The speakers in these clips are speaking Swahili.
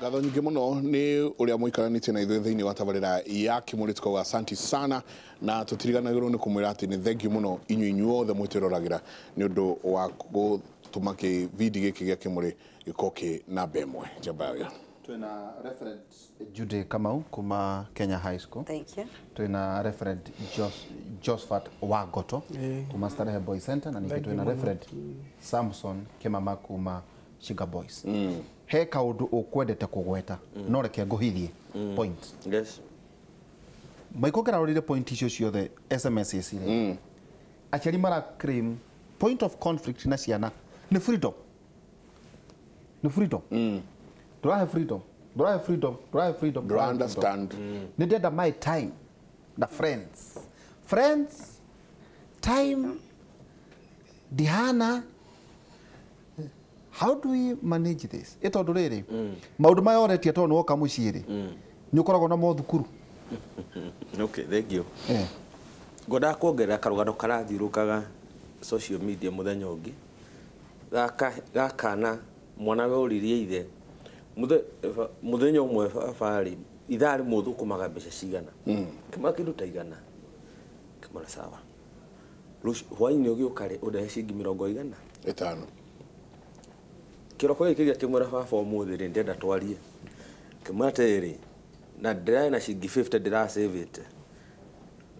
ngatho nyingi muno ni uria muikaranite na ithuĩ thĩinĩ wa tabarĩra ya Kimuri tukauga asanti sana na tutiriganagĩrwo nĩ kumwĩra atĩ nĩ thengiũ muno inyuothe mwĩtĩroragĩra nĩ ũndũ wa gũtũma kĩbindi gĩkĩ gĩa Kimuri gĩkorwo na bemwe njamba Twina referent Judy Kamau kuma Kenya High School. Thank you. Twina referent Josephat Wagoto kuma Starehe Boys Center na ningĩ twina referent Samson Kimama kuma Sugar Boys. He kaundu ukwendete kugweta no reke nguhithie point. Yes. Maikokera rorire point icio ciothe SMS icire. Aciari mara claim point of conflict na ciana ni freedom. Ni freedom. Do I have freedom? Do I have freedom? Do I have freedom? Do I understand? Needed my time. The friends. Friends, time, Dihana. How do we manage this? Ito nduriri. Maundu maya oretie to no kamuciri. Ni ukoragwo na mothukuru. Okay, thank you. Ngoda kuongerera karugano karathirukaga social media muthenya ungi. Gakana mwana we uririe ithe. Muthenya umwe bari ithari muthu kumaga mbeca cigana. Kima kindu ta igana. Kimara sawa. Hwaini ugi ukare udahe cingi 50 itano. Kiroko giki gya kimwera baba umuthi ri ndenda twarie. Kimateri na ndira na cingi 50 ndira save it.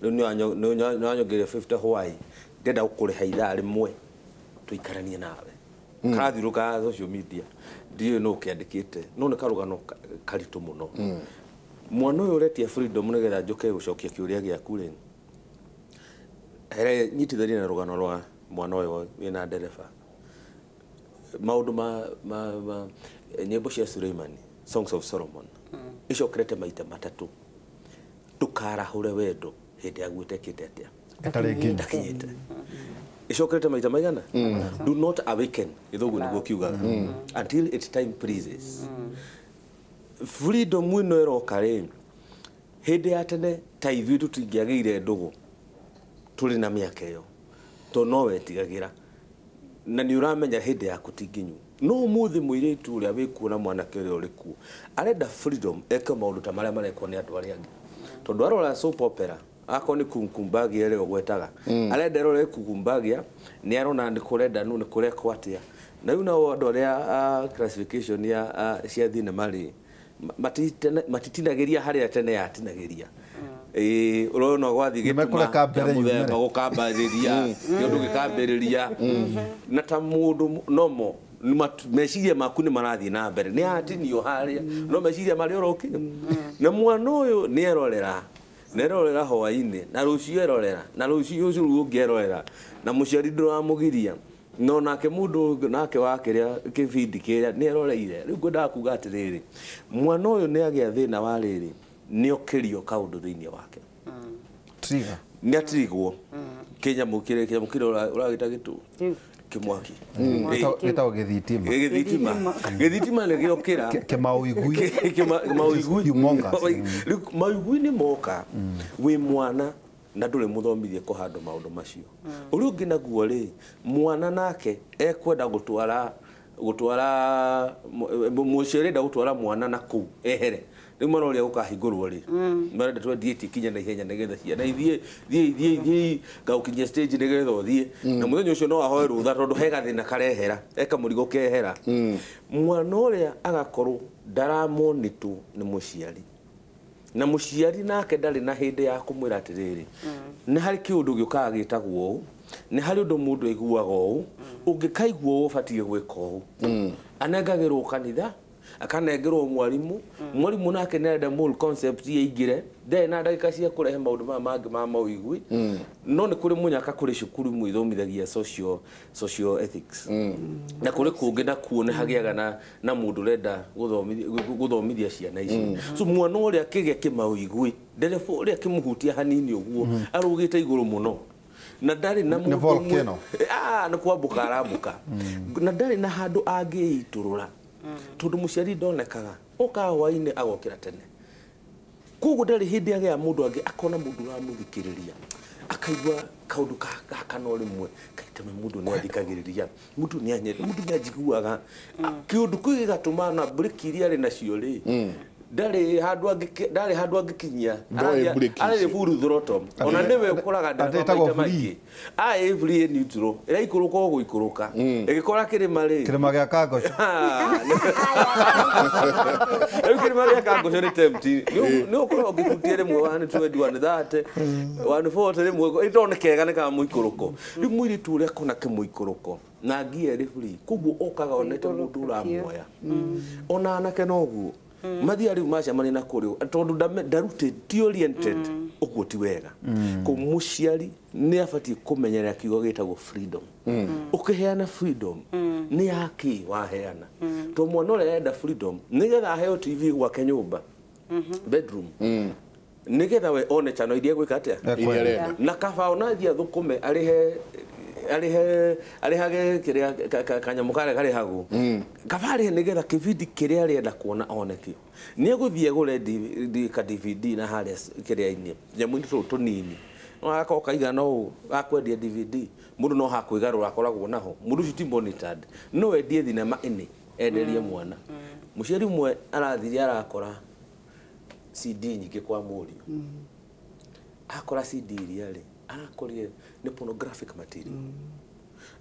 Riu anyongere 50 hwai. Ndenda ukuriha ithari mwe tuikaranie nawe. Karathiruka social media ndiyo no kiandikite no ne karugano karitu muno mwana uyu uretia freedom nigetha njoke gucokia kiuria giaku ri here nyitithania na rugano rwa mwana uyu wina ndereba maundu ma nyimbo cia Suleiman Songs of Solomon icokerete maita matatu tukarahure wendo hindi agwitekite atia atakinyite icokerete maita maigana do not awaken ithugu niguo kiugaga until its time pleases freedom wino eroka ri hindi ya tene ta ithuĩ tũtingĩagĩire ndugu tũrĩ na mĩaka ĩyo to no wetigagira na nĩ ũramenya hindi yaku tinginyu no mũthĩ mũirĩtu ũrĩa wĩkuona mwanake ũrĩa ũrĩ kuo arenda freedom eke maũndũ ta marĩa marekwo nĩ andũ arĩa angĩ tondũ arora soap opera akoni kunkumbagia ile ogwetaga arenda rore kunkumbagia ni arona ndi kurenda nu ni kurekwo atia na yuna andu aria classification ya cia thine mari matitinageria haria tene yatinageria urona gwathi gituma muthemba gukambariria ndu gikambiriria na ta mundu nomo meciria maku ni marathi na mbere ni atinio haria no meciria mari oroki na mwana uyu ni erorera nerorera hwaini na rucio erorera na rucio ucio ungerorera na muciari nduramugiria no nake mundu nake wakiria kibindi kiria ni eroreire riu ngwenda kuga atiriri mwana uyu ni agia thina wa riri ni okirio kaundu thiini wake trigger ni atrigwo Kenya mukire uragita gitu kimwaki gitago githitima ni giokira kemauigui maugui ni moka wi mwana na ndure muthomithie kuhando maundu macio uri ungi naguo ri mwana nake ekwenda gutwara muciari nda gutwara mwana na ku ehere riu mwana uria gukahingurwo ri marenda twendie tikinya na ihenya nigetha ciana ithie gaukinyia stage nigetha uthie na muthenya ucio no ahoe rutha tondu he gathina karehera eka murigo kehera mwana uria agakorwo ndaramonitu ni muciari na muciari nake ndari na hindi ya kumwira atiriri ni hari kiundu giukaga gitagwo u ni hari undu mundu aiguaga u ungikaigwo ubatie gwika u anengagirwo kanitha akanengerwo mwarimu nake nenda mul concept yeigire na ndagika cia kurehe maundu mangi ma mauigui no ni kuri munyaka kuri cukuru mwithomithagia social ethics na kuri kungi na kuone hagiaga na mundu renda guthomithia ciana ici so mwana uria kigia kimauigui ndereba uria kimuhutia hanini uguo arugite iguru muno na ndari na mundu ni kwambuka arambuka na ndari na handu angiiturura tondu muciari ndonekaga hwaini agokira tene koguo ndari hindi agia mundu angi akona mundu ramuthikiriria akaigua kaundu gaka no rimwe kaitame mundu ni athikagiriria mundu ni anyende mundu ni ajiguaga kiundu kwi gigatuma na break iria ri nacio ri ndari handu angikinyia ari furu throto ona niwe ukuraga ndata maiki every neutral ira ikuruka ugu ikuruka igikora kirima gia kangoco kirima gia kangoco ni tempti ni ukura ugikutie rimwe 120 130 140 rimwe itonekega ni kama muikuruko rimwe iri tu ria kona kimuikuruko na ngie referee kugu okaga onete mundu uramuoya ona anake noguo mathia riu macemania na kurio tondu ndarute ti oriented uguo ti wega ko muciari ni abatie kumenyerera kiugo gitagwo freedom ukiheana freedom ni haki waheana to mwana ule enda freedom nigetha aheo TV gwake nyumba bedroom nigetha we one channel iria gwika atia na kaba onathia thukume arihage kiria kanyamu kare hagu kabari nigetha kividi kiria arienda kuona onekio ni eguthie gure DVD na haria kiria ini nyamu ndu tunini no akoka igana no akwendia DVD mundu no hakwigarura akoragwo naho mundu ucio ti monitored no endie thinema ini enderie mwana muciari mwe arathiria arakora CD nyingi kwa murio akora CD iria ri arakorire ni pornographic material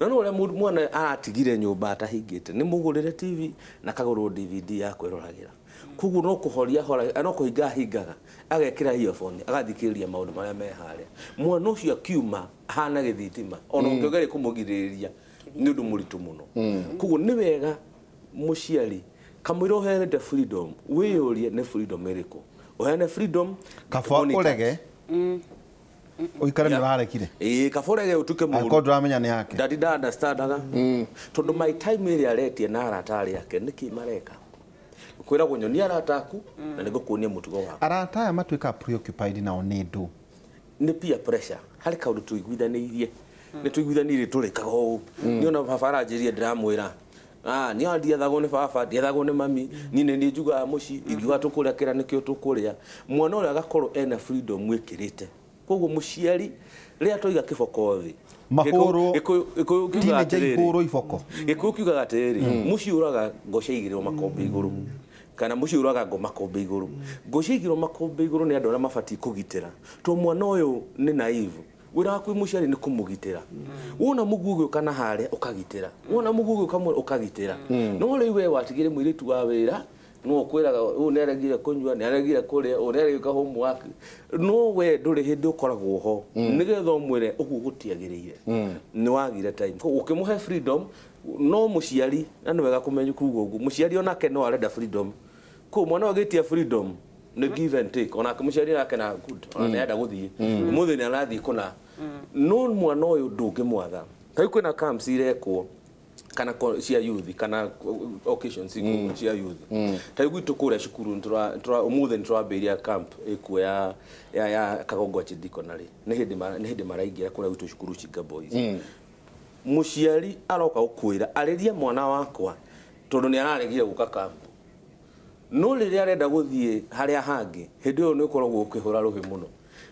no ule mwana atigire nyumba atahingite ni mugurire TV na kaguru DVD ya kwirораgira kugu no kuhoria hora no kuhinga hingaga agekira earphone agathikiriria maundu maria me haria mwana ucio akiuma hana githitima ona ungegere kumugiriria ni undu muritu muno kugu ni wega muciari kamwiro heene freedom wiyurie ne freedom iriko ohene freedom kaba urege uikare ni harekire kaforege utuke mundu akodo amenya ni yake dadi da understandaga tondu my time iri aretie na aratari yake niki mareka kwira gunyoni arataku na nigukuonia mutugo wako arataya matuika preoccupied na onedo ni peer pressure hari kaundu tuiguithanirie ni tuiguithanirie turikaga o ni ona baba ajirie ndiramwira ni andiethagwo ni baba ndiethagwo ni mami nine ni njuga muci ingiuga tukuria kira nikio tukuria mwana ule agakorwo ena freedom mwikirite koguo muciari ria toiga kiboko thi mahoro teenage ihoro iboko gikukiuga atiri muci uraga ngoceigirwo makombe iguru kana muci uraga ngo makombe iguru ngoceigirwo makombe iguru ni andu aria mabati kugitira to mwana uyu ni naive wira waku muciari ni kumugitira wona mugugu kana haria ukagitira wona mugugu kamwe ukagitira no riu we watigire mwiritu wa wira no kwiraga uneregire kunywa neregire kuria uneregika homework no we nduri hindi ukoragwo ho nigetha umwire ugu gutiagirire ni wagire time ko ukimuhe freedom no muciari na wega kumenya kugo ugu muciari onake no arenda freedom ko mwana wagitia freedom ni give and take ona muciari nake na good ona nenda guthie muthe ni arathie kuna no mwana uyu ndungimwatha kai kwina camps irekwo kana cia youth kana occasions cia youth taigu tukure cukuru ntura umuthe nitwambiria camp ikuo ya kagongo chidikonari ni hindi maraingira kura witu cukuru Chiga Boys muciari aroka ukwira ariria mwana wakwa tondu ni araregire guka camp no riria arenda guthie haria hangi hindi yo ni ukoragwo ukihura ruhi muno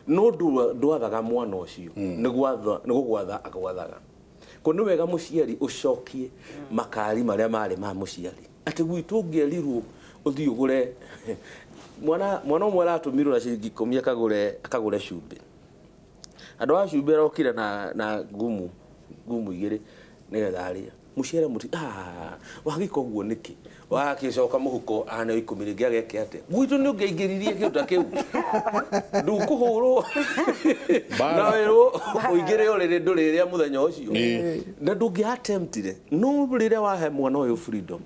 no ndwathaga mwana ucio ni gugwatha akagwathaga kono wega muciari ucokie makari maria mari ma muciari ati gwitu ngerirwo uthii ugure mwana umwe aratumirwo na ciringi 10 akagure cumbi andu a cumbi arokire na gumu igiri nigetha aria muciari muti wagika uguo niki wakicoka muhuko ana 10 ringi ageke ate gwitu ni ungeingiririe kindu kiu ndukuhurwo na wero uigire orire nduriria muthenya ucio na ndungi attemptire no rire wahe mwana uyu freedom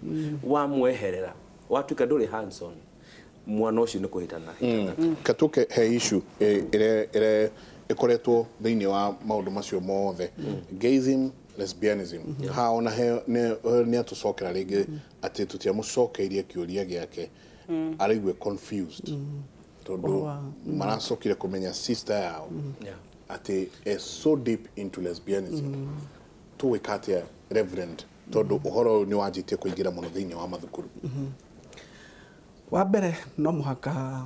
wa mweherera watuika nduri hands on mwana ucio ni kuhitana katuke he issue ire ikoretwo thiini wa maundu macio mothe gayism lesbianism haona he ne atucokera ringi ati tutia mucokeirie kiuria giake araigwe confused tondu maracokire kumenya sister yao ati is so deep into lesbianism to wikatia reverend tondu uhoro ni wanjitie kuingira muno thiini wa mathukuru wa mbere no muhaka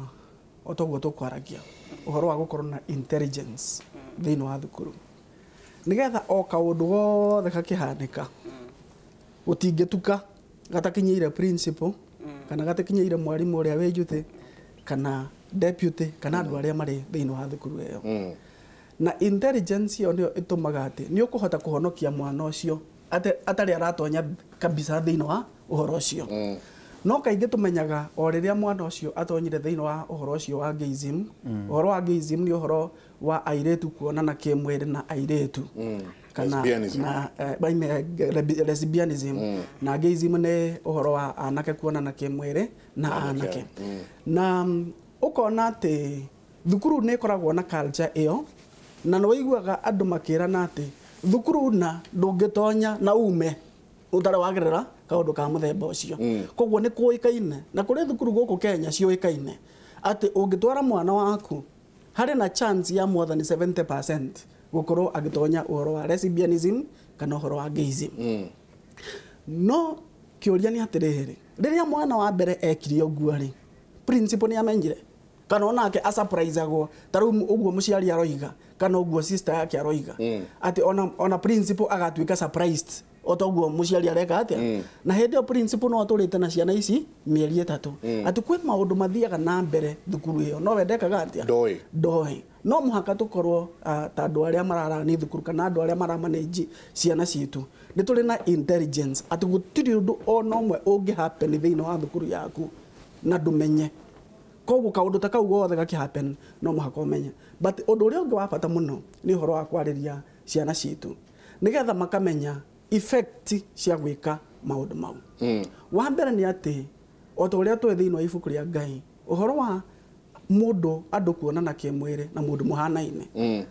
otogwo tukwaragia uhoro wa gukorwo na intelligence thĩinĩ wa thukuru nĩgetha o kaũndũ gothe gakĩhanĩka gũtingĩtuka gatakinyĩire principal kana gatakinyĩire mwarimũ ũrĩa wĩ njũtĩ kana deputy kana andũ arĩa marĩ thĩinĩ wa thukuru ĩyo na intelligence ĩyo nĩyo ĩtũmaga atĩ nĩ ũkũhota kũhonokia mwana ũcio atarĩ aratonya kabisa thĩinĩ wa ũhoro ũcio no kaingĩ tũmenyaga o rĩrĩa mwana ũcio atonyire thĩinĩ wa ũhoro ũcio wa gayism ũhoro wa gayism nĩ ũhoro wa airĩtu kuonana kĩmwĩrĩ na airĩtu kana lesbianism na gayism nĩ ũhoro wa anake kuonana kĩmwĩrĩ na anake na ũkona atĩ thukuru nĩ ĩkoragwo na culture ĩyo na nĩ wĩiguaga andũ makĩrana atĩ thukuru na ndũngĩtonya na ume ũtarĩ wagerera kaũndũ ka mũthemba ũcio koguo nĩ kũĩkaine na kũrĩ thukuru gũkũ Kenya ciũĩkaine atĩ ũngĩtwara mwana waku harĩ na chance ya more than 70% gũkorwo agĩtonya ũhoro wa lesbianism kana ũhoro wa gayism no kĩũria nĩ atĩrĩrĩ rĩrĩa mwana wa mbere ekire ũguo rĩ principal nĩ amenyire kana onake surpriseagwo tarĩu ũguo mũciari aroiga kana ũguo sister yake aroiga atĩ ona principal agatuĩka surprised otoguo mũciari areka atĩa na hĩndĩ ĩyo principal no atũrĩte na ciana ici mĩeri 3 atĩ kwĩ maũndũ mathiaga na mbere thukuru ĩyo no wendekaga atĩa ndoĩ no mũhaka tũkorwo ta andũ arĩa mararani thukuru kana andũ arĩa maramanage ciana citũ nĩ tũrĩ na intelligence atĩ gũtirĩ ũndũ ona ũmwe ũngĩhappen thĩinĩ wa thukuru yaku na ndũmenye koguo kaũndũ ta kau gothe gakĩhappen no mũhaka ũmenye but ũndũ ũrĩa ũngĩ wa bata mũno nĩ ũhoro wa kwarĩria ciana citũ nĩgetha makamenya effect cia gwĩka maũndũ mau wa mbere nĩ atĩ o ta ũrĩa twĩ thĩinĩ wa ibuku rĩa Ngai ũhoro wa mũndũ andũ kuonana kĩmwĩrĩ na mũndũ mũhanaine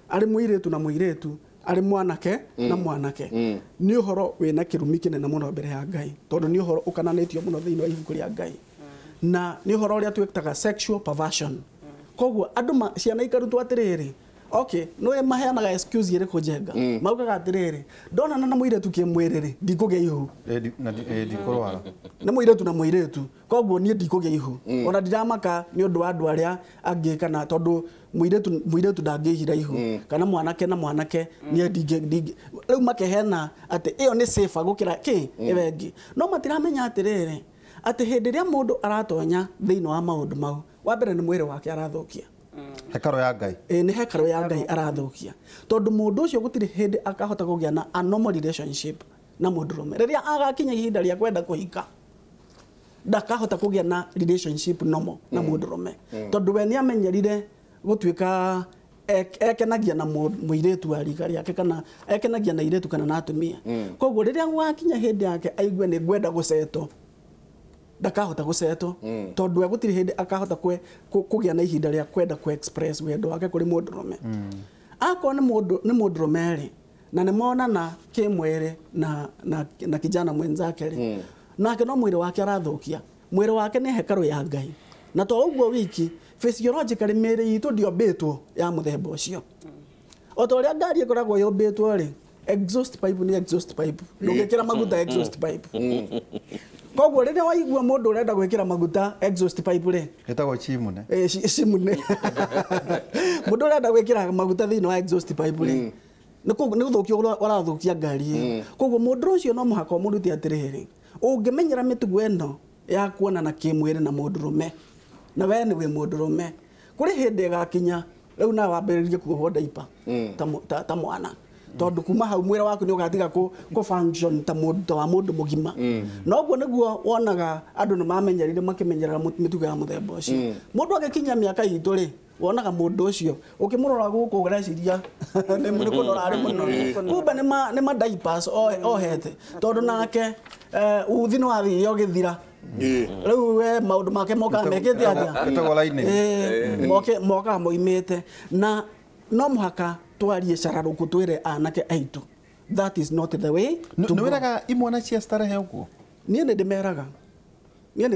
arĩ mũirĩtu na mũirĩtu arĩ mwanake na mwanake nĩ ũhoro wĩna kĩrumi kĩnene mũno mbere ya Ngai tondũ nĩ ũhoro ũkananĩtio mũno thĩinĩ wa ibuku rĩa Ngai na nĩ ũhoro ũrĩa twĩtaga sexual perversion koguo andũ ciana ikarutwo atĩrĩrĩ okay no maheanaga excuse ĩrĩkũ njenga maugaga atĩrĩrĩ ndonana na mũirĩtu kĩmwĩrĩ ndikũgĩa ihu ndikũrwara nĩ mũirĩtu na mũirĩtu koguo niĩ ndikũgĩa ihu ona ndiramaka nĩ ũndũ wa andũ arĩa angĩ kana tondũ mũirĩtu ndangĩhira ihu kana mwanake na mwanake niĩ rĩu makeheana atĩ ĩyo nĩ safe gũkĩra ĩyo ĩngĩ no matiramenya atĩrĩrĩ atĩ hĩndĩ ĩrĩa mũndũ aratonya thĩinĩ wa maũndũ mau wa mbere nĩ mwĩrĩ wake arathũkia hekaro ya Ngai nĩ hekaro ya Ngai arathũkia tondũ mũndũ ũcio gũtirĩ hĩndĩ akahota kũgĩa na a normal relationship na mũndũrũme rĩrĩa agakinya ihinda rĩa kwenda kũhika ndakahota kũgĩa na relationship normal na mũndũrũme tondũ we nĩ amenyerire gũtuĩka ekenagia na mũirĩtu wa rika rĩake kana ekenagia na irĩtu kana na atumia koguo rĩrĩa gwakinya hĩndĩ yake aigue nĩ ngwenda gũcetwo ndakahota gũcetwo tondũ we gũtirĩ hĩndĩ akahota kũgĩa na ihinda rĩa kwenda express wendo wake kũrĩ mũndũrũme akorwo nĩ mũndũrũme rĩ na nĩ monana kĩmwĩrĩ na kijana mwenzake rĩ nake no mwĩrĩ wake arathũkia mwĩrĩ wake nĩ hekaru ya Ngai na to ũguo wiki physiologically mĩĩrĩ itũ ndĩombĩtwo ya mũthemba ũcio o ta ũrĩa ngari ĩkoragwo yũmbĩtwo rĩ exhaust pipe nĩ exhaust pipe ndũngĩkĩra maguta exhaust pipe koguo rĩrĩa waigua mũndũ ũrenda gwĩkĩra maguta exhaust pipe rĩ ĩtagwo chimune chimune mũndũ ũrenda gwĩkĩra maguta thĩinĩ wa exhaust pipe rĩ nĩ gũthũkia ũrathũkia ngari koguo mũndũ ũcio no mũhaka mũrute atĩrĩrĩ ũngĩmenyera mĩtugo ĩno ya kuonana kĩmwĩrĩ na mũndũrũme na we nĩ wĩ mũndũrũme kũrĩ hĩndĩ ĩgakinya rĩu na wambĩrĩrie kuohwo diaper ta mwana tondũ kuma hau mwĩrĩ waku nĩ ũgatiga kũ function ta wa mũndũ mũgima na ũguo nĩguo wonaga andũ nĩ mamenyerire makĩmenyerera mĩtugo ya mũthemba ũcio mũndũ agĩkinya mĩaka itũ rĩ wonaga mũndũ ũcio ũkĩmũrora gũkũ ũreciria nĩ kũnora arĩ mũno kumbe nĩ ma diapers ohete tondũ nake uthi nĩ wathire ũgĩthira rĩu we maũndũ make mokaga mekĩte atĩa mokaga moimĩte na no mũhaka twarie cararũkũ twĩre anake aitũ that is not the way nĩ wĩraga imwana cia starehe ũguo niĩ nĩ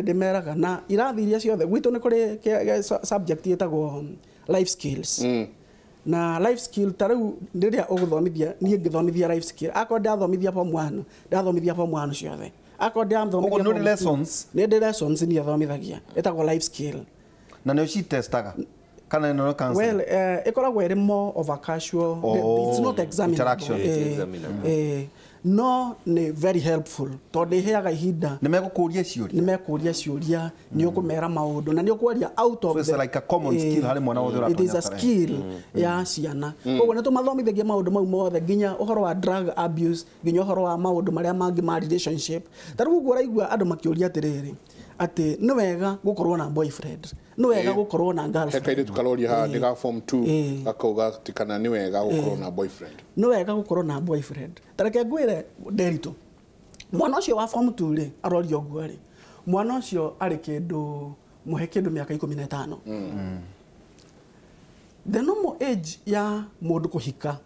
ndĩmeraga na irathi iria ciothe gwitũ nĩ kũrĩ subject ĩtagwo life skills na life skill ta rĩu rĩrĩa ũgũthomithia niĩ ngĩthomithia life skill akorwo ndathomithia form 1 ciothe akorwo ndathomithia nĩ lessons niĩ ndĩ lessons niĩ thomithagia ĩtagwo life skill na nĩ ũci testaga kana no counseling? Well, ikoragwo iri more of a casual. It's not examinable. No, ni very helpful. Tondu heaga ihinda. Ni megukuria ciuria. Ni mekuria ciuria, ni ukumera maundu na ni ukwaria out of. So it's like a common skill hari mwana wothe uratonya. It is a skill ya ciana. Koguo ni tumathomithagia maundu mau mothe nginya uhoro wa drug abuse, nginya uhoro wa maundu maria mangi ma relationship. Tariu guo raigua andu makiuria atiriri ati ni wega gukorwo na boyfriend, ni wega gukorwo na girlfriend. Hekaire tukaroria ha ndiga form 2 akauga tikana ni wega gukorwo na boyfriend. Ni wega gukorwo na boyfriend. Tareke ngwire Derito. Mwana ucio wa form 2 ri arorio guo ri. Mwana ucio ari kindu muhe kindu miaka 15. The normal age ya mundu kuhika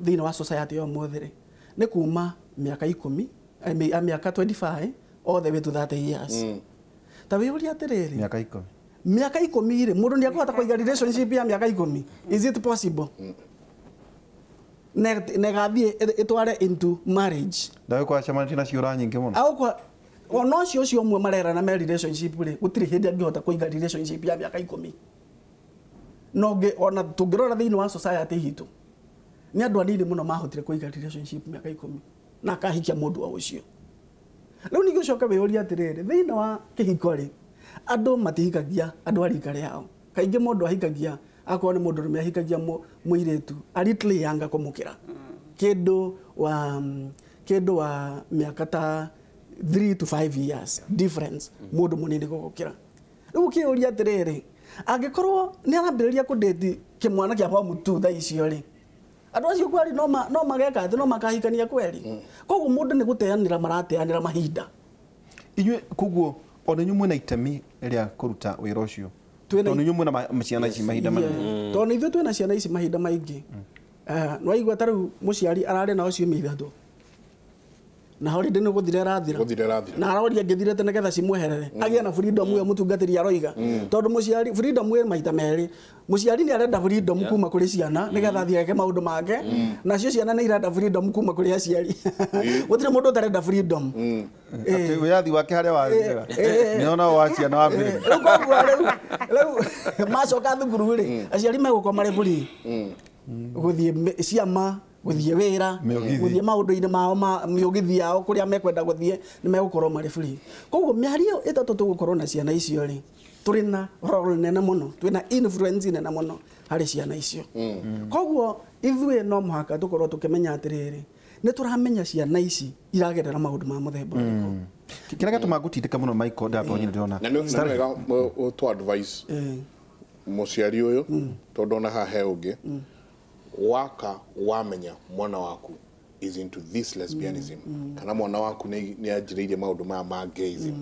thini wa society yo muthiri ni kuma miaka 10 miaka 25 all the way to 30 years. Tawe uri atiriri miaka 10 ri mundu ni akwata kuiga relationship ya miaka 10. Is it possible? Negathie itware into marriage. Dawe kwa chamani na ciura nyingi muno. Au kwa ono cio mwe marera na relationship ri gutiri hindi angihota kuiga relationship ya miaka 10. Noge ona tungirora thini wa society hitu. Ni andu anini muno mahotire kuiga relationship miaka 10 na kahikia mundu wa ucio. Riu ni gucoka wiuria atiriri thini wa kihiko ri andu matihikagia andu arika riao. Kaingi mundu ahikagia akwa ni mundu rume ahikagia muiretu aritli yanga kumukira. Kindu wa miaka ta 3 to 5 years difference mundu munini gukira. Riu kiuria atiriri angikorwo ni arambiriria kudate kimwana kia form 2 tha icio ri andu acio kwari no mageka ati no makahikania kweri. Koguo mundu ni guteanira marateanira mahinda. Inywe kuguo ona nyumwe na itemi ria kuruta wira ucio. Toni nyumwe na maciana ici mahinda manene. Toni ithu twina ciana ici mahinda maingi. No igwa taru muciari arare na ucio mithatu. Na hori ndino guthire rathira. Na aroria ngithire tene getha cimweherere. Agia na freedom yo mutungatiri aroiga. Tondu muciari freedom yo maita meri. Muciari ni arenda freedom kuma kuri ciana nigetha thiage maundu make. Na cio ciana ni irenda freedom kuma kuri aciari. Gutire mundu utarenda freedom. Ati wiathi wake haria wathira. Ni ona waciana wa mbere. Riu macoka thukuru ri aciari megukoma mari buri. Guthie ciama guthie wira guthie maundu-ini mao ma miugithi yao kuria mekwenda guthie ni megukorwo mari free. Koguo miario itatu tugukorwo na ciana icio ri turi na role nene muno, twina influence nene muno hari ciana icio. Koguo ithuĩ no muhaka tukorwo tukimenya atiriri ni turamenya ciana ici iragerera maundu ma muthemba uriko. Kira gatuma gutindika muno Michael ndatonye ndona. Na nĩ wega to advice muciari uyu tondu ona ha he ungi waka wamenya mwana waku is into this lesbianism kana mwana waku ni ajiriire maundu ma gayism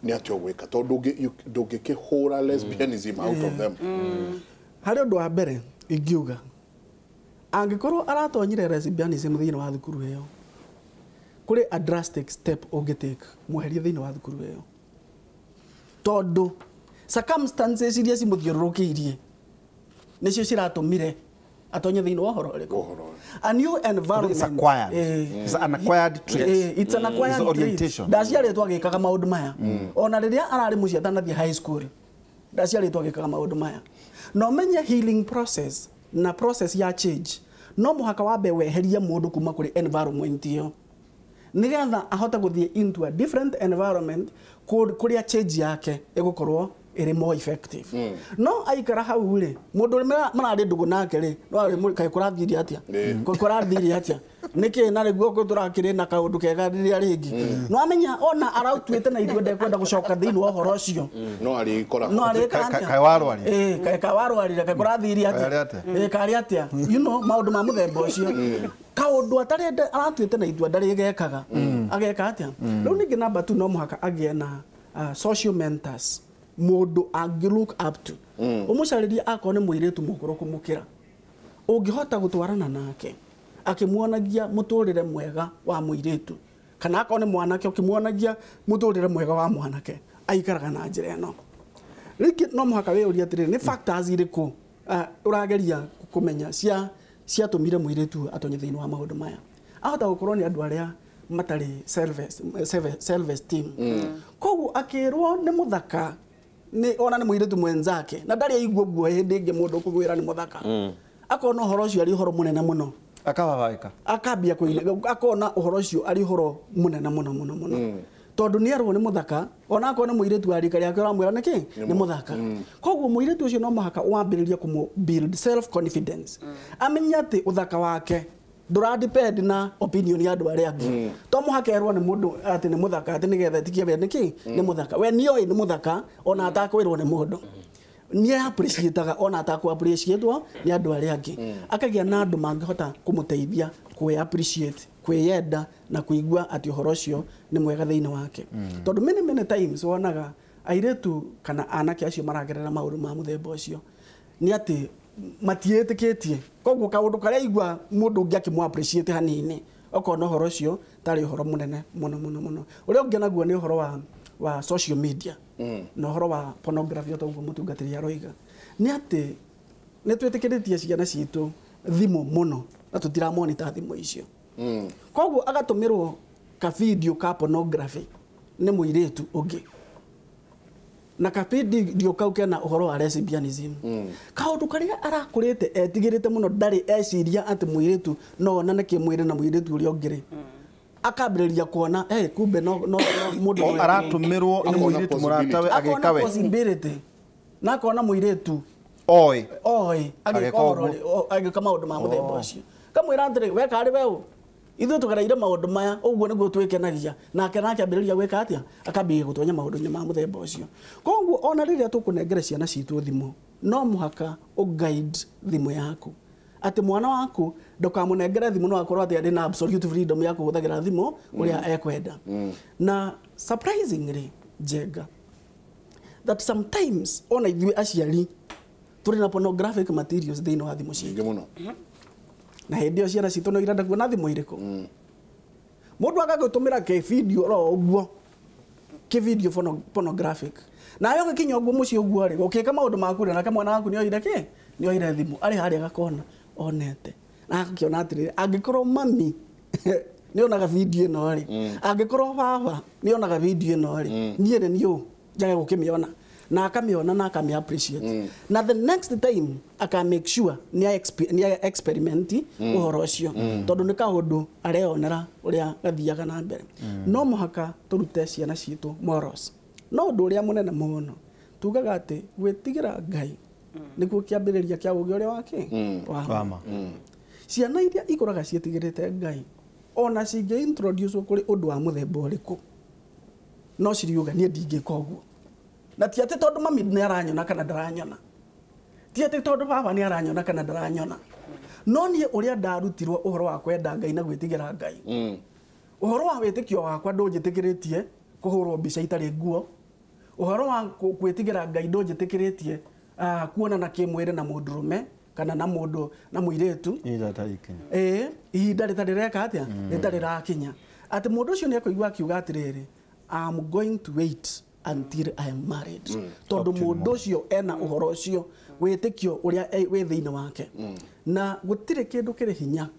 ni atio gwika tondu ndungikihura lesbianism out of them. Hari undu wa mbere ingiuga angikorwo aratonyire lesbianism thini wa thukuru iyo kuri a drastic step ungitake muherie thini wa thukuru iyo tondu circumstances iria cimuthiururukiirie nicio ciratumire atonye thini wa horo riko. A new environment is acquired. It's an acquired trait. It's an acquired orientation. Ndaciaritwo agikaga maundu maya. Ona riria arari muciata nathie high school. Ndaciaritwo agikaga maundu maya. No menye healing process na process ya change. No muhaka wambe weherie mundu kuma kuri environment iyo. Nigetha ahota guthie into a different environment kuria change yake igukorwo iri more effective. No aikara hau ri mundu marari ndugu nake ri no ari kai kurathiria atia kurathiria atia niki na riguo ko turakire na kaundu kega riria ringi no amenya ona arautuite na ithuĩ ndekwenda gucoka thiini wa horo ucio no ari kora kai warwari kai warwari kai kurathiria atia kari atia you know maundu ma muthemba ucio kaundu atarende aratuite na ithuĩ ndari gekaga ageka atia riu ningi number 2 no muhaka agie na social mentors mundu angi look up to umucariria akone muiretu mukuru kumukira ungihota gutwarana nake akimuonagia muturire mwega wa muiretu kana akone mwanake ukimuonagia muturire mwega wa mwanake aikaraga na njira eno riki no muhaka we uria atiri ni factors iriku urageria kumenya cia tumire muiretu atonye thini wa maundu maya ahota gukorwo ni andu aria matari self esteem koguo akirwo ni muthaka ni ona ni muiretu mwenzake na ndari aigua guo hindi ingi mundu kugwira ni muthaka akona uhoro ucio ari uhoro munene muno akababaika akambia kuina akona uhoro ucio ari uhoro munene muno tondu ni arwo ni muthaka ona akona muiretu ari kari akora mwira niki ni muthaka koguo muiretu ucio no mahaka wambiriria kumu build self confidence amenya ati uthaka wake ndura depend na opinion ya andu ari angi to muhaka erwo ni mundu ati ni muthaka ati nigetha tikia we niki ni muthaka we nioi ni muthaka ona atakwirwo ni mundu ni appreciate ona ataku appreciate ni andu ari angi akagia na andu mangihota kumuteithia kwe appreciate kweyenda na kuigua ati uhoro ucio ni mwega thiini wake tondu many times wonaga airetu kana anake acio maragerera maundu ma muthemba ucio ni ati matietikitie koguo kaundu karia igua mundu ungi akimu appreciate hanini okona uhoro ucio tari uhoro munene muno uria ungi naguo ni uhoro wa social media na uhoro wa pornography otaguo mutungatiri aroiga ni ati ni twetikiritie ciana citu thimu muno na tutira monitor thimu icio koguo agatumirwo ka video ka pornography ni muiretu ungi na ka video kau kena uhoro wa lesbianism kaundu karia arakurite etigirite muno ndari eciria ati muiretu no na neke mwire na muiretu uri ongire akambiriria kuona kumbe no mundu aratumirwo ni muiretu muratawe agikawe possibility na kona muiretu oi agika maundu ma muthemba ucio kamwira ndire we kari wewe ithu tugereire maundu maya uguo niguo twikenagia nake akambiriria gwika atia akambiriria gutonya maundu ma muthemba ucio koguo ona riria tukunengere ciana citu thimu no muhaka guide thimu yaku ati mwana waku ndukamunengere thimu no akorwo ati ari na absolute freedom ya kuhuthagira thimu uria ekwenda na surprisingly Jega that sometimes ona ithui aciari turi na pornographic materials thiini wa thimu citu muno na hindi ciana citu no irenda kuona thimu iriku mundu agagutumira ke video ro uguo ke video pornographic na yo gikinya uguo muci uguo ri ukika maundu maku na kamwana waku ni oire ki ni oire thimu ari hari agakona onete na akiona atiri angikorwo mami ni onaga video ino ri angikorwo baba ni onaga video ino ri nie ne niu jaga gukimiona na akamiona na akami appreciate na the next time aka make sure ni experiment uhoro ucio tondu ni kaundu areonera uria gathiaga na mbere no muhaka turute ciana citu morals no undu uria munene muno tugaga ati gwitigira Ngai niguo kiambiriria kia ugi uria wake wama ciana iria ikuraga cietigirite Ngai ona cinge introduce kuri undu wa muthemba uriku no ciriuga ni ndingika uguo na ti ati tondu mami ni aranyona kana ndaranyona ti ati tondu baba ni aranyona kana ndaranyona no nie uria ndarutirwo uhoro wa kwenda Ngai na gwitigira Ngai uhoro wa witikio wakwa ndunjitikiritie kuhurwo mbica itari nguo uhoro wa gwitigira Ngai ndunjitikiritie kuona na kimwire na mundurume kana na mundu na muiretu ihinda ritari reka atia ritari rakinya ati mundu ucio ni akuigua akiuga atiriri I'm going to wait until I am married tondu mundu ucio ena uhoro ucio witikio uria wi thiini wake na gutire kindu kiri hinya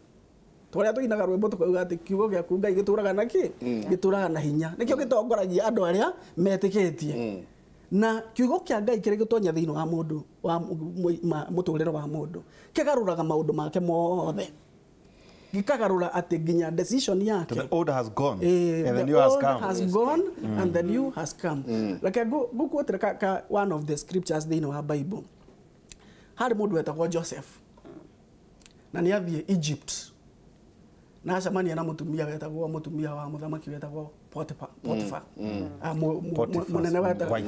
twaria tuinaga rwimbo tukuga ati kiugo giaku Ngai gituraga na ki gituraga na hinya nikio gitongoragia andu aria metikitie na kiugo kia Ngai kiri gitonya thiini wa mundu wa muturiro wa mundu kigaruraga maundu make mothe gikagarura ati ginya decision yake the old has gone and the new has gone and the new has come like go quote one of the scriptures they know our Bible hari mundu wetagwo Joseph na ni athie Egypt na acamania na mutumia wetagwo mutumia wa muthamaki wetagwo Potiphar munene wetagwo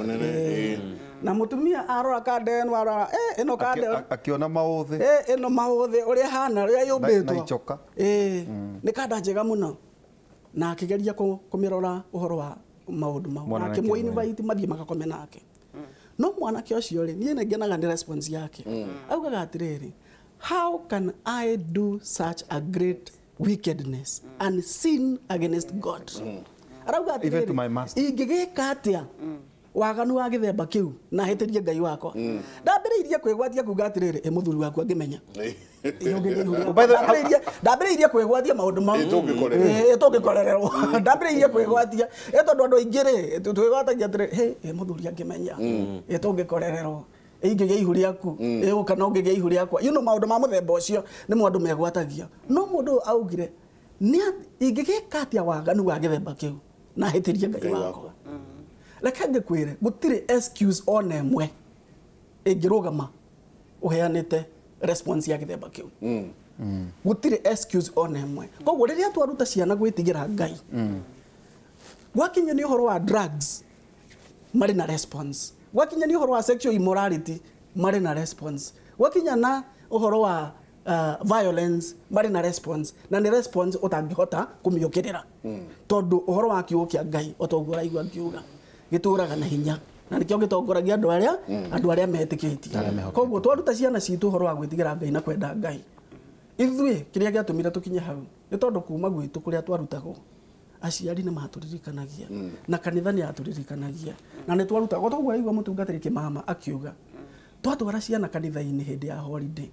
na mutumia arora kadenu arora ino kadenu akiona mauthe ino mauthe uria hana uria yumbitwo na icoka ni kada njega muno na akigeria kumirora uhoro wa maundu mau na kimwe invite mathie magakome nake no mwanake ucio ri nie nengenaga ni response yake augaga atiriri how can I do such a great wickedness and sin against God arauga even to my master ingigika atia waganu wa githemba kiu na hitirie Ngai wakwa ndambiriirie kwigwatia kuga atiriri muthuri waku angimenya ndambiriirie kwigwatia maundu mau itungikorererwo ndambiriirie kwigwatia tondu andu aingi ri twigwatagia atiriri muthuri angimenya itungikorererwo ingigia ihu riaku kana ungigia ihu riakwa maundu ma muthemba ucio ni mwandu megwatagia no mundu augire ni ingigika atia waganu wa githemba kiu na hitirie Ngai wakwa reke ngikwire gutire excuse ona emwe ingirugama uheanite response ya githemba kiu gutire excuse ona emwe koguo riria twaruta ciana gwitigira Ngai gwakinya ni uhoro wa drugs mari na response gwakinya ni uhoro wa sexual immorality mari na response gwakinya na uhoro wa violence mari na response na ni response utangihota kumiyokirira tondu uhoro wa kiugo kia Ngai otogura igwa kiuga gituraga na hinya na nikio gitongoragia andu aria metikitie koguo twaruta ciana citu uhoro wa gwitigira Ngai na kwenda Ngai ithui kiria giatumire tukinye hau ni tondu kuma gwitu kuria twarutagwo aciari ni maturirikanagia na kanitha ni aturirikanagia na ni twarutagwo toguo igwa mutungatiri kimama akiuga twatwara ciana kanitha-ini hindi ya holiday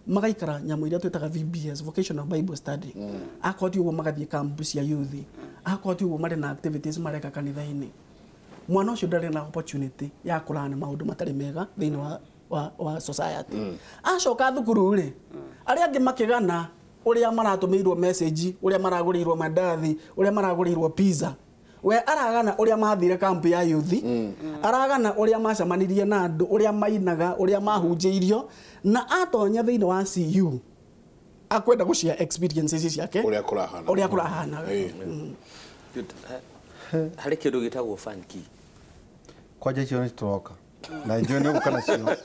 magaikara nyamu iria twitaga VBS vocational bible study akoti ugo magathie campus ya youth akoti ugo mari na activities mareka kanitha-ini mwana ucio ndari na opportunity ya kurana maundu matari mega thiini wa society acoka thukuru ri aria angi makigana uria maratumirwo message uria maragurirwo mandathi uria maragurirwo pizza we aragana uria mathire camp ya youth aragana uria macamanirie na andu uria mainaga uria mahunjiirio na atonya thiini wa CU akwenda gushare experiences ciake uria kurahana hari kindu gitagwo funky kwa jecho ni turoka na njoo ni gukana cio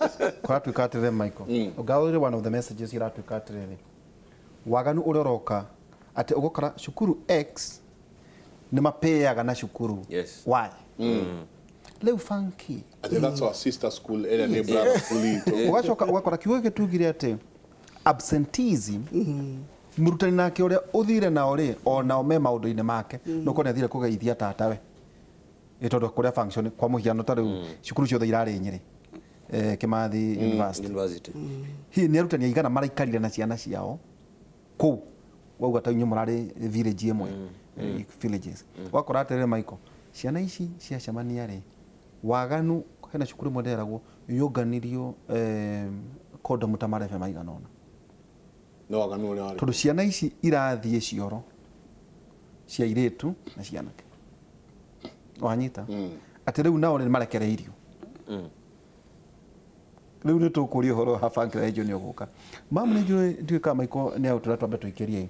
kwa twikatirire Michael ugaurire one of the messages ira twikatirire waganu uroroka ati ugukara shukuru X ni mapeaga na shukuru why leo funky I think that's our sister school area ni brother fully ugacoka ugakora kiugo gitugire ati absenteeism murutani nake uria uthire na uri ona ome maundu-ini make nuko ne thire kugeithia tatawe itondo kuria function kwa muhiano tari cukuru ciothe irari Nyeri Kimathi University hi ni arutani igana maraikarire na ciana ciao ku wauga ta inyu murari village imwe villages wakora atere Michael ciana ici cia camania ri waganu hena cukuru mwenderagwo yoganirio condom tamarefe maigana ona no waganu uri ari tondu ciana ici irathie cioro cia iritu na cianake wanyita ati riu nao ni marekereirio riu ni tukuria horo ha fankira ejo ni oguka mamu ni njui ndika Michael ni autura twambe tuikirie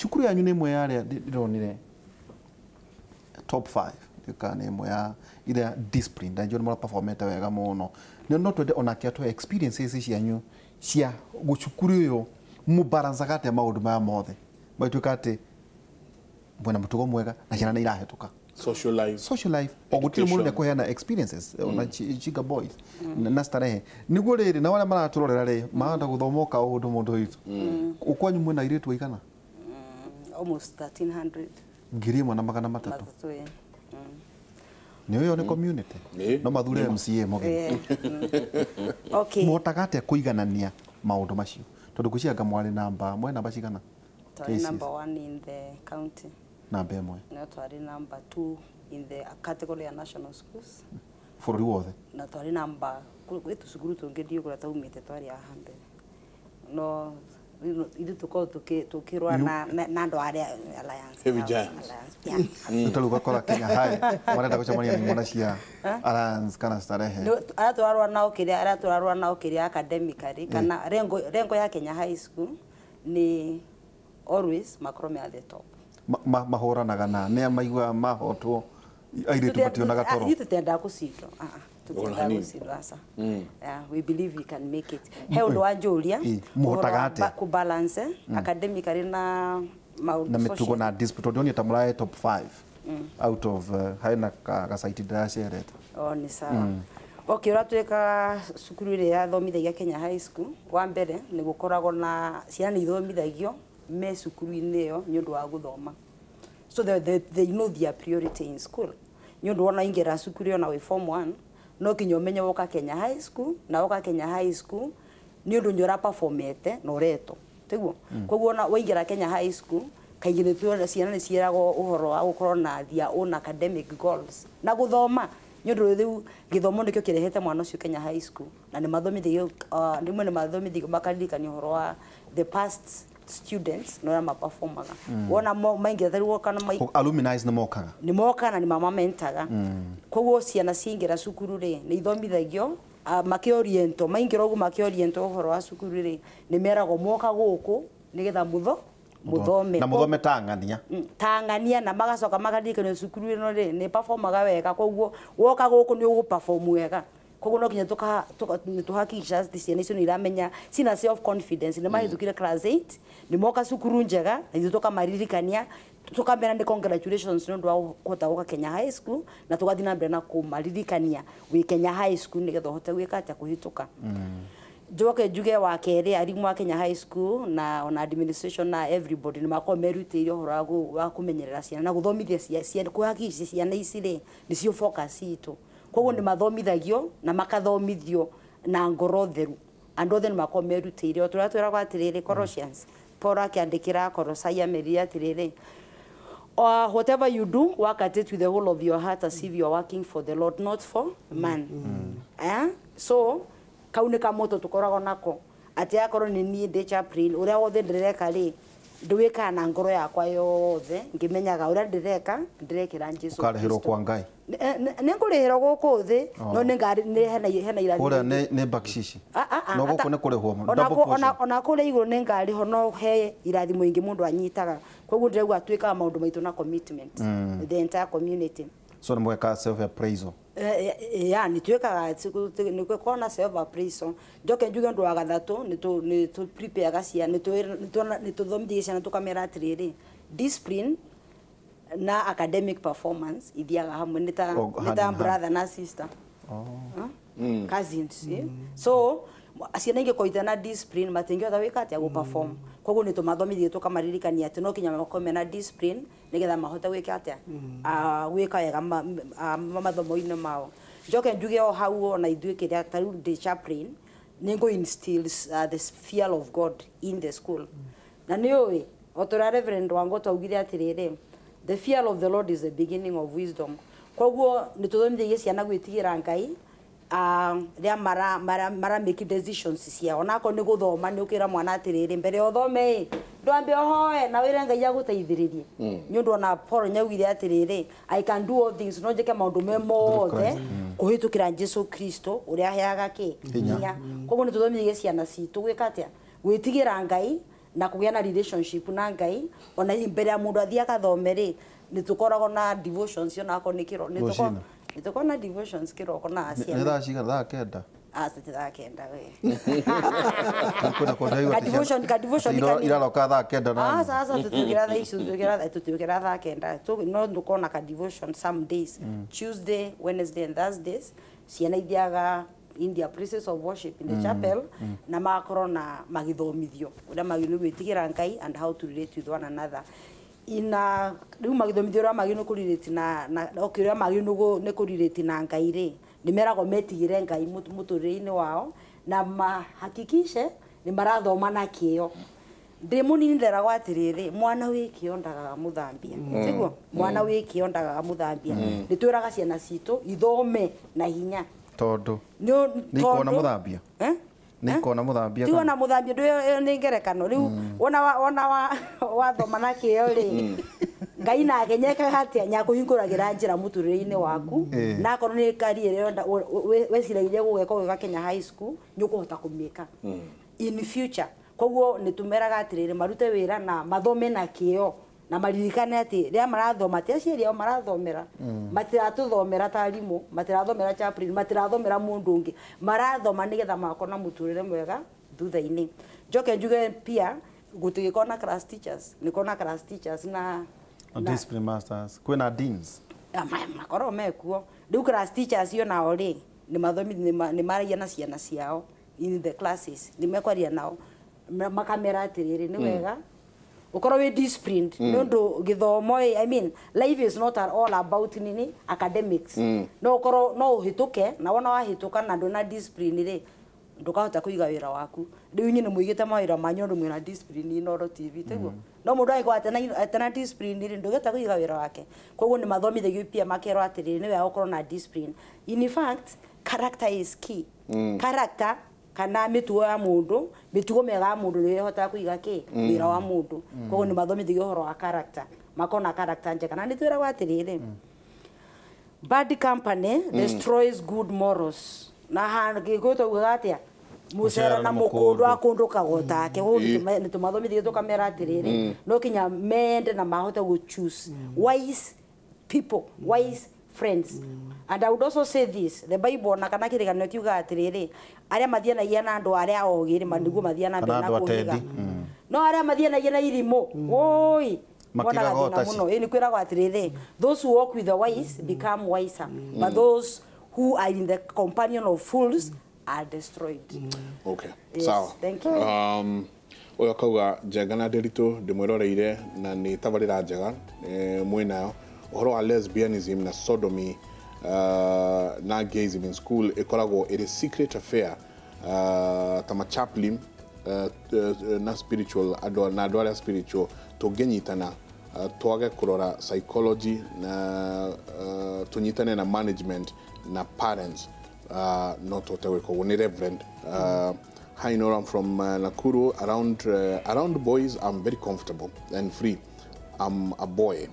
cukuru yanyu ni imwe ya aria ndironire top 5 ndika ni imwe ya ira discipline na njui ni mara performete wega muno ni no twende onake atwe experiences cianyu cia gucukuru yo mubaranza gate maundu maya mothe maituika ati mbona mutugo mwega na ciana ni irahetuka social life ogutire mundu ne kuheana experiences ona chiga boys na starehe niguo riri na wala maraturorera ri maanda guthomoka undu mundu hitu ukwanyu mwena iritu waigana almost 1300 ngiri mwana magana matatu ni uyo ni community no mathure MCA moge okay motagate kuiganania maundu macio tondu gucianga mwari namba mwena bacigana number 1 in the county namba emwe na twari number 2 in the category ya national schools bururi wothe na twari number kwetu cukuru tungithio kuria taumite twari ahambere no ithu tuko tukirwa na andu aria alliance Heavy Giants nitalu bakora Kenya hai marenda gucemania ni mwana cia alliance kana starehe ara twararwa nao kiria academically kana rengo ya Kenya High School ni always makrome at the top mahoranaga na ne maigua mahotwo airitu bationaga toro itutenda kucindo tutenda kucindo asa we believe we can make it he undu wa njuria muhotagate ku balance academically na na mitugo na dispute ndio tamurae top 5 out of haina ka site daseret ni sawa okay uratweka cukuru ile ya thomithagia Kenya High School wa mbere ni gukoragwo na ciana ithomithagio me cukuru-ini yo ni undu wa guthoma so they know their priority in school nĩ ũndũ wona ingĩra cukuru ona wĩ form 1 no kinya ũmenye woka Kenya High School na woka Kenya High School nĩ ũndũ nĩ ũraperformete na ũretwo tiguo koguo ona waingĩra Kenya High School kaingĩ nĩ tuona ciana nĩ ciĩragwo ũhoro wa gũkorwo na their own academic goals na gũthoma nĩ ũndũ rĩu gĩthomo nĩkĩo kĩrehete mwana ũcio Kenya High School na nĩ mathomithagio rĩmwe nĩ mathomithagio makaririkania ũhoro wa the past students no ma performaga wona maingi thariwo kana alumni nĩ mokaga na nĩ mama mentaga koguo ciana ciingira cukuru ri nĩ ithomithagio makioriento maingira ugu makioriento ũhoro wa cukuru ri nĩ meragwo moka gũkũ nigetha muthome na muthome tangania na magacoka makaririkanio cukuru ĩno ri nĩ performaga wega koguo woka gũkũ nĩ ũgũ perform wega koguo no kinya tuhakikisha ciana icio nĩ iramenya sina self confidence nĩ mahĩtũkire class 8 nĩ moka cukuru njega na ithuĩ tũkamaririkania tukamera nĩ congratulations nĩ ũndũ wa kũhota gũka Kenya High School na tũgathiĩ na mbere na kũmaririkania wĩ Kenya High School nĩgetha ũhote gwĩka atĩa kũhĩtũka njoke njuge wa kerĩ arimũ a Kenya High School na on administration na everybody nĩ makorwo merutĩire ũhoro wa kũmenyerera ciana na gũthomithia ciana kũhakikisha ciana ici rĩ nĩcio focus itũ koguo nĩ mathomithagio na makathomithio na ngoro theru andũ othe nĩ makorwo merutĩire o tũrĩa twĩragwo atĩrĩrĩ Colossians Paul akĩandĩkĩra Colosai ameria atĩrĩrĩ whatever you do work at it with the whole of your heart as if you are working for the Lord not for man so kaunĩka moto tũkoragwo nako atĩ akorwo nĩ niĩ ndĩ chaplain ũrĩa wothe ndĩreka rĩ ndwĩka na ngoro yakwa yothe ngĩmenyaga ũrĩa ndĩrekĩra Jesũ ũkarĩhĩrwo kwa Ngai nĩ ngũrĩhĩrwo gũkũ thĩ no nĩ hena irathimo ũrĩa nĩ bakshishi no gũkũ nĩ kũrĩhwo ona kũrĩa igũrũ nĩ ngarĩho no he irathimo ingĩ mũndũ anyitaga koguo ndĩrauga twĩkaga maũndũ maitũ na commitment the entire community so nĩ mweka self appraisal nĩ twĩkaga nĩ kwona self appraisal njoke njuge ũndũ wa gathatũ nĩ tũ prepare ciana nĩ tũthomithie ciana tũkamera atĩrĩrĩ discipline na academic performance ithiaga hamwe nĩ ta brother na sister cousins so ciana ingĩkoita na discipline matingĩhota gwĩka atĩa gũ-perform koguo nĩ tũmathomithie tũkamaririkania atĩ no kinya makorwo na discipline nĩgetha mahote gwĩka atĩa gwĩka wega mathomo-inĩ mao njoke njuge o hau ona ithuĩ kĩrĩa ta rĩu ndĩ chaplain nĩ ngũ instill the fear of God in the school na nĩ ũĩ o tũrĩa Reverend Wangũtũ augire atĩrĩrĩ the fear of the Lord is the beginning of wisdom koguo nĩ tũthomithagia ciana gwĩtigĩra Ngai rĩa mara make decisions ciao onako nĩ gũthoma nĩ ũkĩra mwana atĩrĩrĩ mbere ũthome ndwambe ũhoe na wĩre Ngai agũteithĩrĩrie nĩ ũndũ ona Paul nĩaugire atĩrĩrĩ I can do all things no njĩke maũndũ me mothe kũhĩtũkĩra Jesũ Kristo ũrĩa aheaga hinya koguo nĩ tũthomithagia ciana citũ gwĩka atĩa gwĩtigĩra Ngai na kũgĩa na relationship na Ngai ona mbere ya mũndũ athiĩ agathome rĩ nĩ tũkoragwo na devotions onako nĩ kĩro nĩ tũkoragwo na devotions kĩroko na aciana nĩ thaa cigana thaa kenda thaa kenda we devotion iraroka thaa kenda na sasa tũtiũkĩra thaa icio tũtiũkĩra thaa kenda no tũkorwo na devotion some days Tuesday Wednesday and Thursdays ciana ithiaga in their places of worship in the chapel na makorwo na magithomithio ũrĩa magĩrĩirwo gwĩtigĩra Ngai and how to relate with one another ina rĩu magithomithio ũrĩa magĩrĩirwo kũrelate na ũrĩa magĩrĩirwo nĩ kũrelate na Ngai rĩ nĩ meragwo metigĩre Ngai mũtũrĩre-inĩ wao na mahakikishe nĩ marathoma na kĩyo ndĩ mũnini nderagwo atĩrĩrĩ mwana wĩ kĩyo ndagaga mũthambia tiguo mwana wĩ kĩyo ndagaga mũthambia nĩ twĩraga ciana citũ ithome na hinya tondu nĩikona mũthambia nĩikona mũthambia tu ona mũthambia nĩ ngerekano rĩu ona wathoma na kĩyo rĩ Ngai nake nyekaga atĩa nyakũhingũragĩra njĩra mũtũrĩre-inĩ waku na akorwo nĩ career weciragia gũgeka Kenya High School nĩ ũkũhota kũmĩka in future koguo nĩ tũmeraga atĩrĩrĩ marute wĩra na mathome na kĩyo na maririkane atĩ rĩrĩa marathoma atĩ aciari ao marathomera matiratũthomera ta arimũ matirathomera chaplain matirathomera mũndũ ũngĩ marathoma nĩgetha makorwo na mũtũrĩre mwega thutha-inĩ njoke njuge pia gũtigĩkorwo na class teachers nĩkorwo na class teachers na discipline masters kwĩna deans makorwo mekuo rĩu class teachers io nao rĩ nĩ maragia na ciana ciao in the classes nĩ mekwaria nao makamera atĩrĩrĩ nĩ wega ukorwo we disciplined no ndo githomo I mean life is not all about nini academics no ukorwo no uhituke na wona wahituka na ndona discipline ri ndukahota kuiga wira waku riu nyine muigite mawira manyu ndu mwina discipline Inooro TV teguo no mundu aigwa atena discipline ri ndugeta kuiga wira wake koguo ni mathomithagio pia makero atiri ni we ukorwo na discipline in fact character is key character kana mitugo ya mundu mitugo mega ya mundu ni hota kuiga ki wira wa mundu koguo ni mathomithagio horo wa character makona character nje kana ni twira gwatirire bad company destroys good morals na hangi goto ugatia musera na mukundu akundu kagota ke ni tumathomithie tukamera atiriri no kinya mende na mahota go choose wise people wise friends and I would also say this the Bible na kana kiriganio kiuga atiriri aria mathianagia na andu aria ogiri mandugu mathiana mbere na kuhiga no aria mathianagia na irimo oi mona gathina muno ni kwira atiriri those who walk with the wise become wiser but those who are in the companion of fools are destroyed. Okay. Yes, Sawa. thank you. Oyo kauga njagana nderitu ndimwiroreire na ni tabarira njega mwinayo uhoro wa lesbianism na sodomy na gayism in school ikoragwo it is secret affair tama chaplain na spiritual na adwara spiritual tugenyitana twage kurora psychology na tunyitane na management na parents not what we reverend hi Inooro, I'm from Nakuru. Around boys I'm very comfortable and free. I'm a boy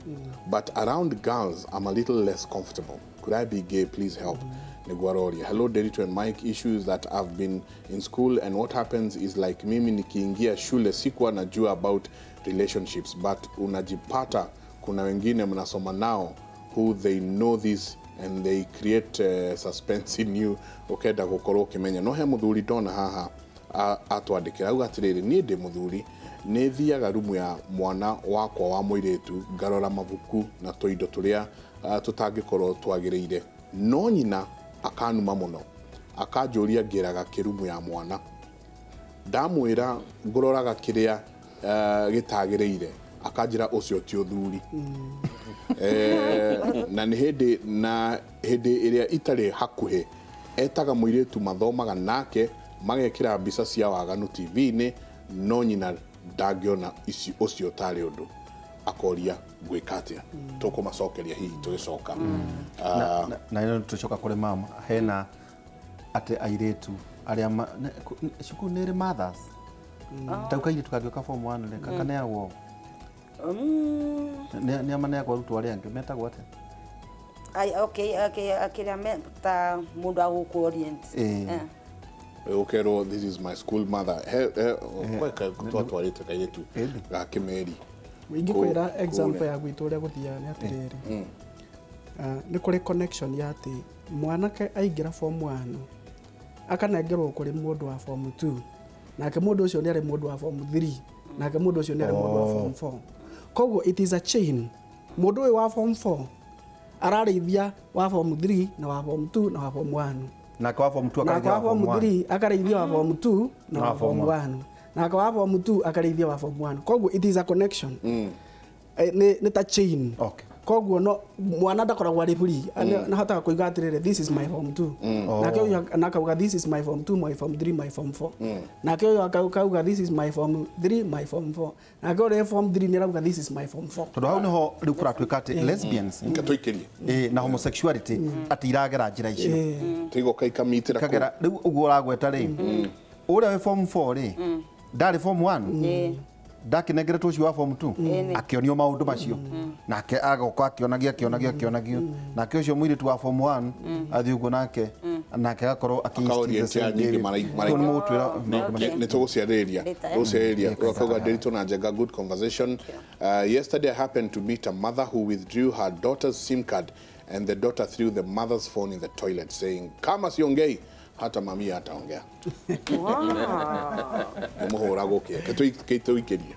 but around girls I'm a little less comfortable. Could I be gay? Please help. Negwarori. Hello Derito and Mike. Issues that I've been in school and what happens is like mimi nikiingia shule sikuwa najua about relationships but unajipata kuna wengine mnasoma nao who they know this and they create suspense in you ukenda gukorwo kimenya no he muthuri tona haha atwandikira uga atiriri ni ndi muthuri ni thiaga rumu ya mwana wakwa wa muiretu ngarora mabuku na toindo turia tutangikorwo twagiriire no nyina akanuma muno akanjuria ngiraga kirumu ya mwana ndamwira nguroraga kiria gitagiriire akanjira ucio ti uthuri na ni hindi iria itari hakuhe etaga muiretu mathomaga nake magekira mbica cia waganu TV-ini no nyina ndangiona ucio tari undu akoria gwikatia tukumacokeria hihi tugicoka na ino tucoka kuri mama hena ate airetu aria cukuru niri mothers taukaire tukagioka form 1 le kakane yawo ni amane yakwa rutu aria ange metagwo ate okay akiria meta mundu aguku orient ukero this is my school mother kweka kutwatwarite kairetu ga Kimuri wingi kwira example ya gwitu uria guthia ni atiriri ni kuri connection ya ati mwanake aingira form 1 akanengerwo kuri mundu wa form 2 nake mundu ucio ni ari mundu wa form 3 nake mundu ucio ni ari mundu wa form 4 koguo it is a chain mundu uyu wa form 4 ararithia wa form 3 na wa form 2 na wa form 1 na kwa form 2 akarithia wa form 3 akarithia wa form 2 na wa form 1 na kwa form 2 akarithia wa form 1 koguo it is a connection ni ta chain okay koguo no mwana ndakoragwo ari free na hata kuiga atirire this is my form 2 nake uyu nakauga this is my form 2 my form 3 my form 4 nake uyu akauga this is my form 3 my form 4 nake uyu form 3 ni arauga this is my form 4 tondu hau niho riu kuratwika ati lesbians ngatuikirie na homosexuality ati iragera njira icio tigo kaikamitira kagera riu uguo uragweta ri uria we form 4 ri ndari form 1 ndakinegeretwo ucio wa form 2 akionio maundu macio nake agoka akionagio nake ucio muiritu wa form 1 athi uguo nake agakorwo akaorientia nyingi maraitwira ni tuguciariria ukauga Derito na Njenga good conversation. Yesterday I happened to meet a mother who withdrew her daughter's SIM card and the daughter threw the mother's phone in the toilet saying kama siongei hata mami ataongea. Wow. Muhora gokia. Ketuikirie.